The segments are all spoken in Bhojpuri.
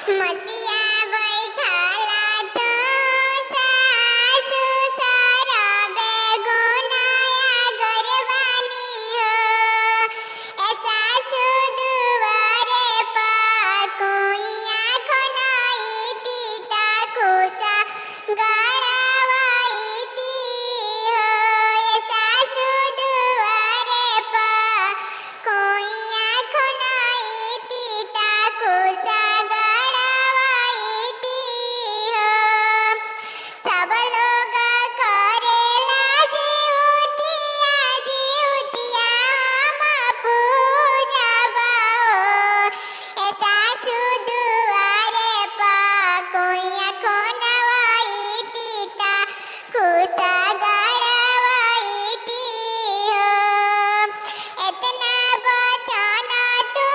मतिया बैठाला तो सासु सरबे गुनाया गरबानी हो। ए सासु दुआरे पकुइया खनाइती ताकुसा गड़ावाइती हो। ए सासु दुआरे पकुइया खनाइती ताकुसा गड़ावाइती हो। सब लोग करेला जीवतिया जीवतिया हम पूजबा हो। ए सासु दुआरे पकुइया खनाइती ताकुसा गड़ावाइती हो। एतना बचन तू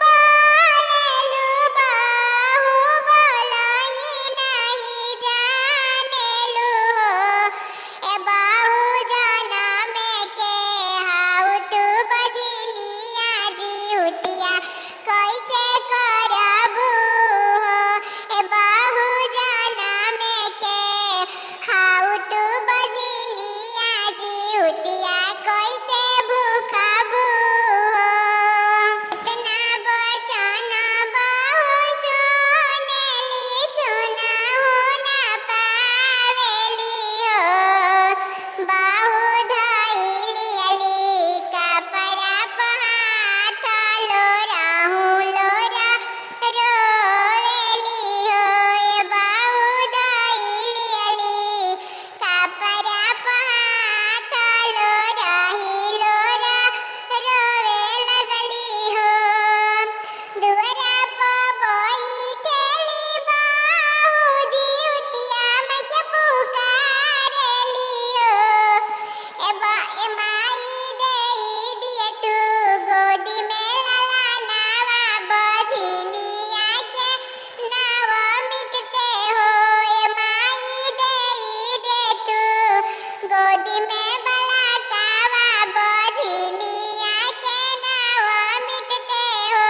बोलेलु बाहु बोलई नहीं जानेलु हो। ए बाहु जनमे के हाउ तू बजनिया जीवतिया कैसे करबू हो। ए बाहु जनमे के हाउ तू बजनिया जीवतिया कैसे भूखबू हो। इतना बचन बाहु सुनेली सुनहु न पावेली हो। बाहु धइली कपड़ा पहाथ लोराहु लोरा रोवेली हो। ए बाहु धइली कपड़ा पहाथ लोराही लोरा रोवे लगली हो। दुआरा पर बैठेली बाहु जीवतिया मैं के पुकारेली हो। ए माई देई दिए तू गोदी में लाला नावा बजनिया के नाव मिटते हो। ए माई देई दे तू गोदी में बला कावा बजनिया के नाव मिटते हो।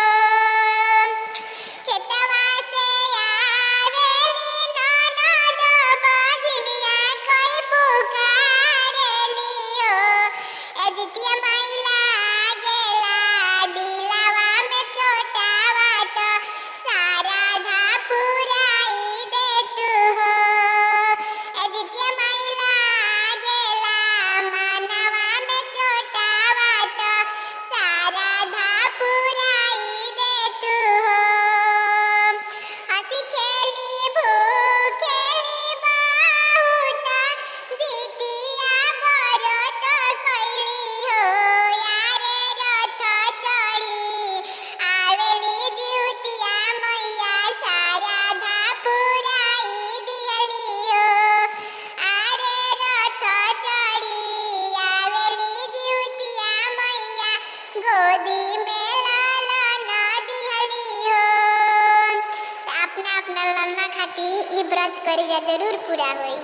खेतवा से आवेली ननद बजनिया कई पुकारेली हो। ए जितिया माई लागेला दिलवा में चोटावा तो सारा धा पुराई दे तू हो। ए जितिया माई लागेला मनवा में चोटावा तो सारा धा पुराई दे तू हो। हंसी खेली भूखेली बाहु त जितिया बरत कैली हो। यारे रथ चढ़ी आवेली जीवतिया मैया सारा धा पुराई दिहली हो। आरे रथ चढ़ी आवेली जीवतिया मैया गोदी में लालन दिहली हो। त अपना अपना ललना खाती ई व्रत करी जा जरूर पूरा होई।